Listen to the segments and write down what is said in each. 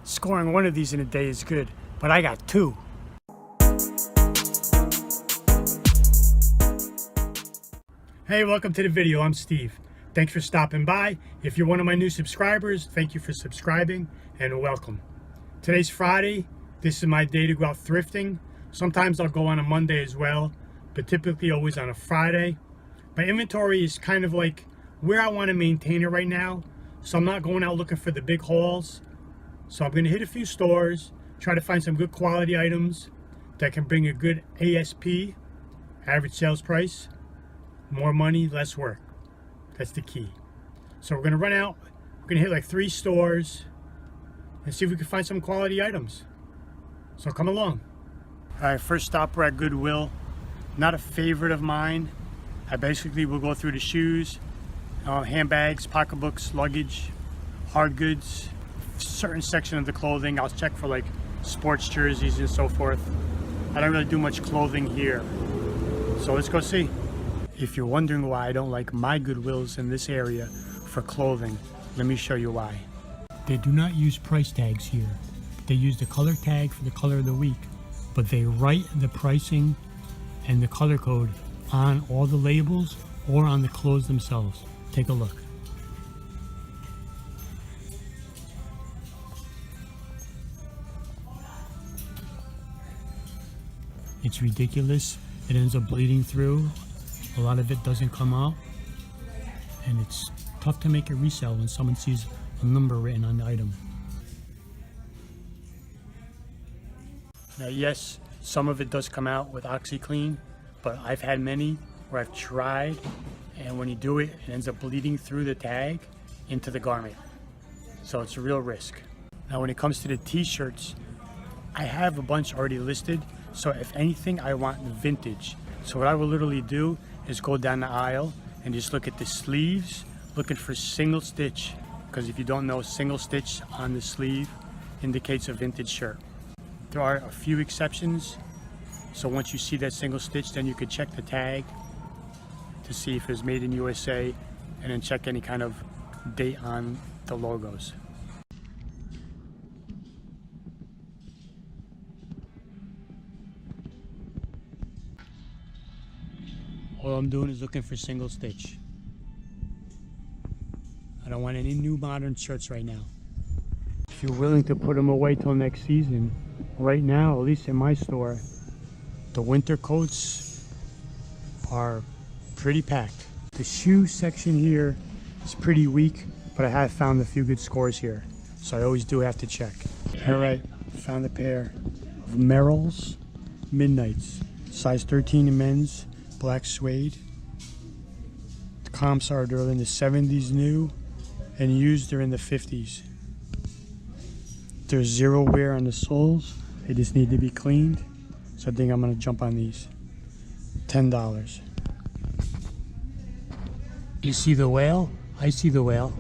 Scoring one of these in a day is good, but I got two. Hey, welcome to the video. I'm Steve. Thanks for stopping by. If you're one of my new subscribers, thank you for subscribing and welcome. Today's Friday. This is my day to go out thrifting. Sometimes I'll go on a Monday as well, but typically always on a Friday. My inventory is kind of like where I want to maintain it right now, so I'm not going out looking for the big hauls. So I'm going to hit a few stores, try to find some good quality items that can bring a good ASP, average sales price, more money, less work. That's the key. So we're going to run out, we're going to hit like 3 stores and see if we can find some quality items. So come along. All right, first stop, we're at Goodwill. Not a favorite of mine. I basically will go through the shoes, handbags, pocketbooks, luggage, hard goods, certain section of the clothing. I'll check for like sports jerseys and so forth. I don't really do much clothing here. So let's go see. If you're wondering why I don't like my Goodwills in this area for clothing, let me show you why. They do not use price tags here. They use the color tag for the color of the week, but they write the pricing and the color code on all the labels or on the clothes themselves. Take a look. It's ridiculous. It ends up bleeding through. A lot of it doesn't come out. And it's tough to make a resale when someone sees a number written on the item. Now yes, some of it does come out with OxyClean, but I've had many where I've tried, and when you do it, it ends up bleeding through the tag into the garment. So it's a real risk. Now when it comes to the t-shirts, I have a bunch already listed. So if anything, I want vintage. So what I will literally do is go down the aisle and just look at the sleeves, looking for single stitch. Because if you don't know, single stitch on the sleeve indicates a vintage shirt. There are a few exceptions. So once you see that single stitch, then you could check the tag to see if it's made in USA, and then check any kind of date on the logos. All I'm doing is looking for single stitch. I don't want any new modern shirts right now. If you're willing to put them away till next season, right now, at least in my store, the winter coats are pretty packed. The shoe section here is pretty weak, but I have found a few good scores here. So I always do have to check. All right, found a pair of Merrell's Midnights, size 13 in men's. Black suede. The comps are they're in the 70s new, and used are in the 50s. There's zero wear on the soles. They just need to be cleaned. So I think I'm gonna jump on these. $10. You see the whale? I see the whale.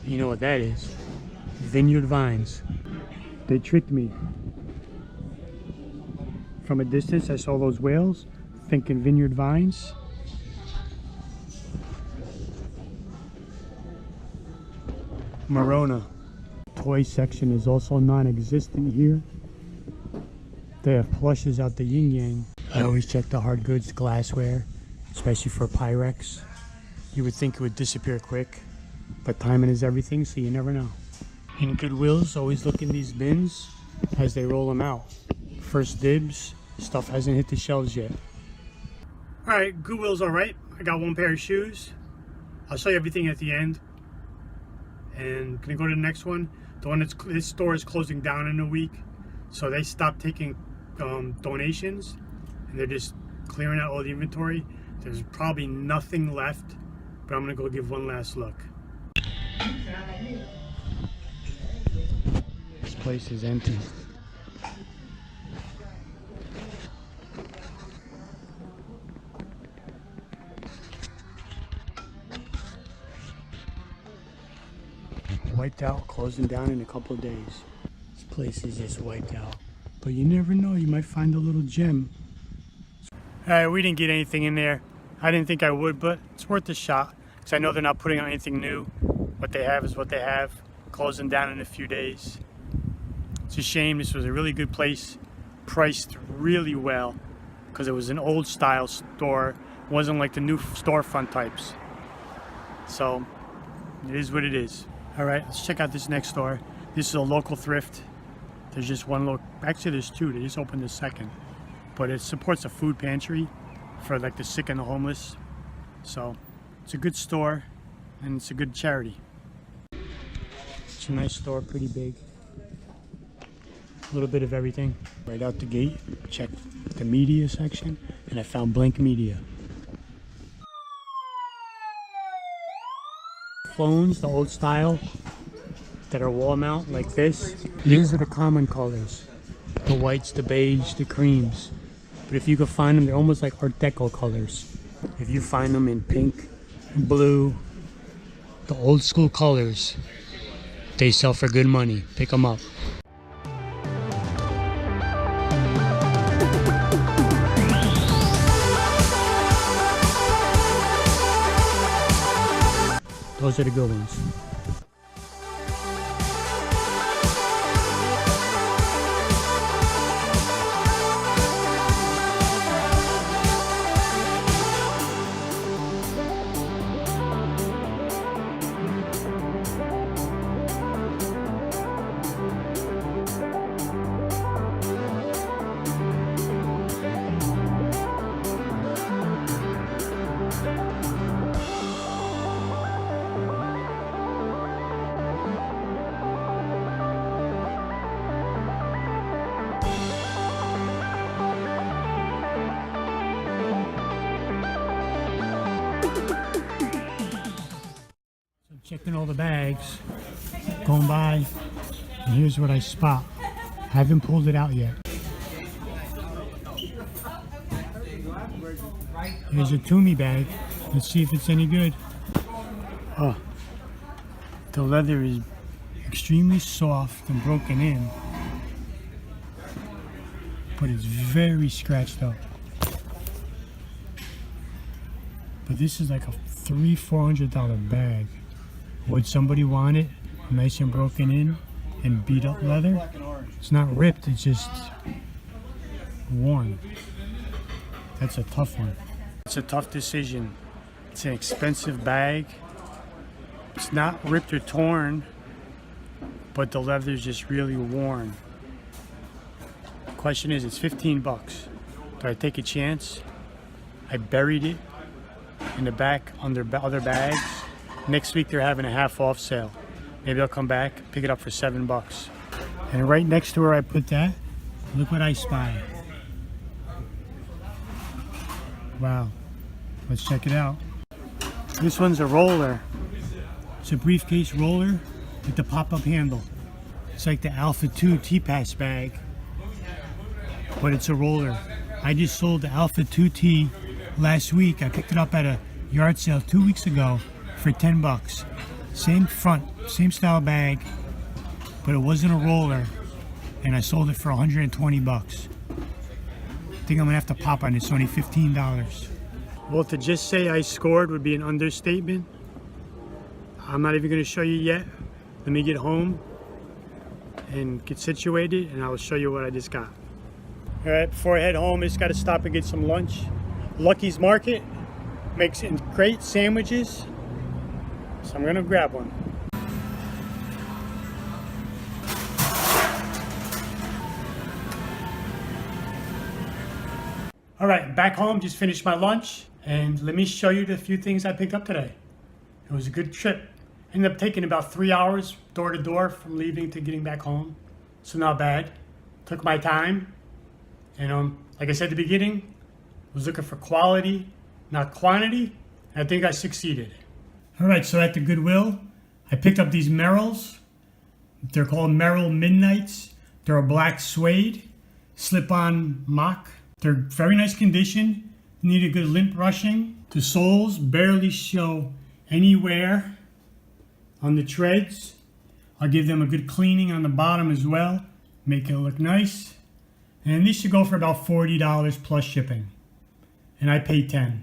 You know what that is? Vineyard Vines. They tricked me. From a distance, I saw those whales, thinking Vineyard Vines. Morona. Toy section is also non-existent here. They have plushes out the yin yang. I always check the hard goods, glassware, especially for Pyrex. You would think it would disappear quick, but timing is everything, so you never know. In Goodwills, always look in these bins as they roll them out. First dibs, stuff hasn't hit the shelves yet. All right, Goodwill's all right. I got one pair of shoes. I'll show you everything at the end. And can I go to the next one? The one this store is closing down in a week, so they stopped taking donations, and they're just clearing out all the inventory. There's probably nothing left, but I'm gonna go give one last look. This place is empty. Wiped out, closing down in a couple of days. This place is just wiped out. But you never know, you might find a little gem. Alright, we didn't get anything in there. I didn't think I would, but it's worth a shot. because I know they're not putting on anything new. What they have is what they have. Closing down in a few days. It's a shame. This was a really good place, priced really well, because it was an old style store. It wasn't like the new storefront types. So it is what it is. All right, let's check out this next store. This is a local thrift. There's just one local, actually there's two. They just opened the second, but it supports a food pantry for like the sick and the homeless. So it's a good store and it's a good charity. It's a nice store, pretty big. A little bit of everything. Right out the gate, check the media section, and I found blank media. Phones, the old style, that are wall mount like this. These are the common colors. The whites, the beige, the creams. But if you can find them, they're almost like Art Deco colors. If you find them in pink, blue, the old school colors, they sell for good money. Pick them up. Those are the good ones. Checking all the bags, going by, and here's what I spot. I haven't pulled it out yet. Here's a Toomey bag. Let's see if it's any good. Oh, the leather is extremely soft and broken in, but it's very scratched up. But this is like a $300-400 bag. Would somebody want it nice and broken in and beat up leather? It's not ripped, it's just worn. That's a tough one. It's a tough decision. It's an expensive bag. It's not ripped or torn, but the leather's just really worn. The question is, it's 15 bucks. Do I take a chance? I buried it in the back under other bags. Next week they're having a half off sale. Maybe I'll come back, pick it up for 7 bucks. And right next to where I put that, look what I spy. Wow, let's check it out. This one's a roller. It's a briefcase roller with the pop-up handle. It's like the Alpha 2 T-Pass bag, but it's a roller. I just sold the Alpha 2T last week. I picked it up at a yard sale 2 weeks ago for 10 bucks. Same front, same style bag, but it wasn't a roller, and I sold it for 120 bucks. I think I'm gonna have to pop on it. It's only $15. Well, to just say I scored would be an understatement. I'm not even gonna show you yet. Let me get home and get situated, and I will show you what I just got. All right, before I head home, I just gotta stop and get some lunch. Lucky's Market makes great sandwiches, so I'm gonna grab one. All right, back home, just finished my lunch, and let me show you the few things I picked up today. It was a good trip. Ended up taking about 3 hours door to door from leaving to getting back home, so not bad. Took my time, and like I said at the beginning, was looking for quality, not quantity, and I think I succeeded. All right, so at the Goodwill, I picked up these Merrells. They're called Merrell Midnights. They're a black suede, slip-on mock. They're very nice condition, need a good lint brushing. The soles barely show any wear on the treads. I'll give them a good cleaning on the bottom as well, make it look nice. And these should go for about $40 plus shipping. And I paid $10.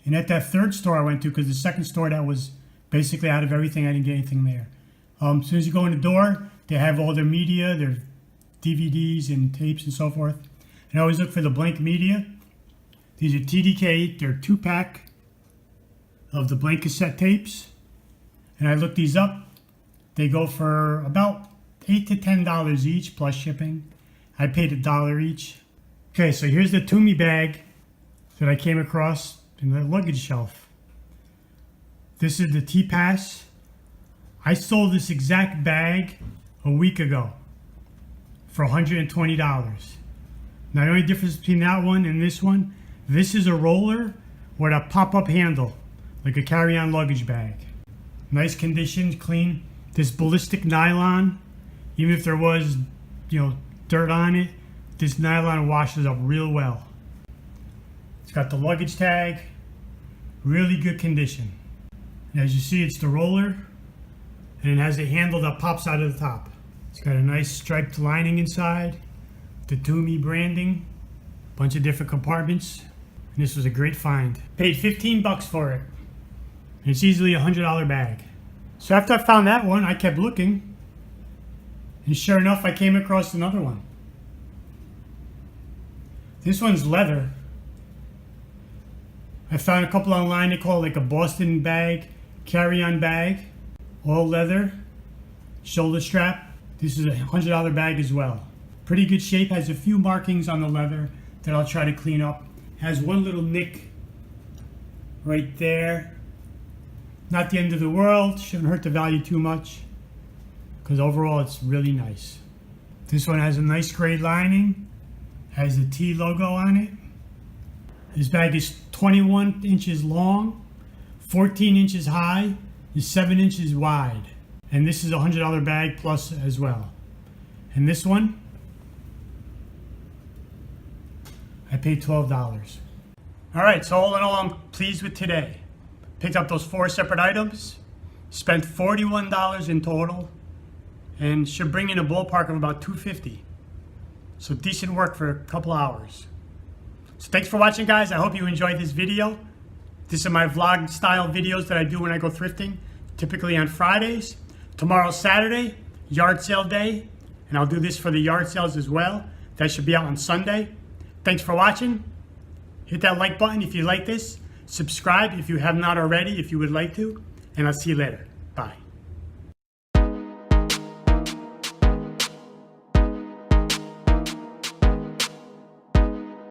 And at that third store I went to, because the second store that was basically out of everything, I didn't get anything there. As soon as you go in the door, they have all their media, their DVDs and tapes and so forth. And I always look for the blank media. These are TDK, they're 2-pack of the blank cassette tapes. And I looked these up. They go for about $8 to $10 each plus shipping. I paid $1 each. Okay, so here's the Toomey bag that I came across in the luggage shelf. This is the T-Pass. I sold this exact bag a week ago for $120. Now the only difference between that one and this one, this is a roller with a pop-up handle, like a carry-on luggage bag. Nice condition, clean. This ballistic nylon, even if there was, dirt on it, this nylon washes up real well. It's got the luggage tag, really good condition. And as you see, it's the roller, and it has a handle that pops out of the top. It's got a nice striped lining inside, the Toomey branding, bunch of different compartments, and this was a great find. Paid 15 bucks for it. And it's easily a $100 bag. So after I found that one, I kept looking, and sure enough, I came across another one. This one's leather. I found a couple online. They call it like a Boston bag, carry-on bag, all leather, shoulder strap. This is a $100 bag as well. Pretty good shape, has a few markings on the leather that I'll try to clean up. Has one little nick right there. Not the end of the world, shouldn't hurt the value too much, because overall it's really nice. This one has a nice gray lining, has the T logo on it. This bag is 21 inches long, 14 inches high, and 7 inches wide. And this is a $100 bag plus as well. And this one, I paid $12. All right, so all in all, I'm pleased with today. Picked up those 4 separate items, spent $41 in total, and should bring in a ballpark of about $250. So decent work for a couple hours. So thanks for watching, guys. I hope you enjoyed this video. This is my vlog style videos that I do when I go thrifting, typically on Fridays. Tomorrow's Saturday, yard sale day, and I'll do this for the yard sales as well. That should be out on Sunday. Thanks for watching. Hit that like button if you like this. Subscribe if you have not already, if you would like to, and I'll see you later. Bye.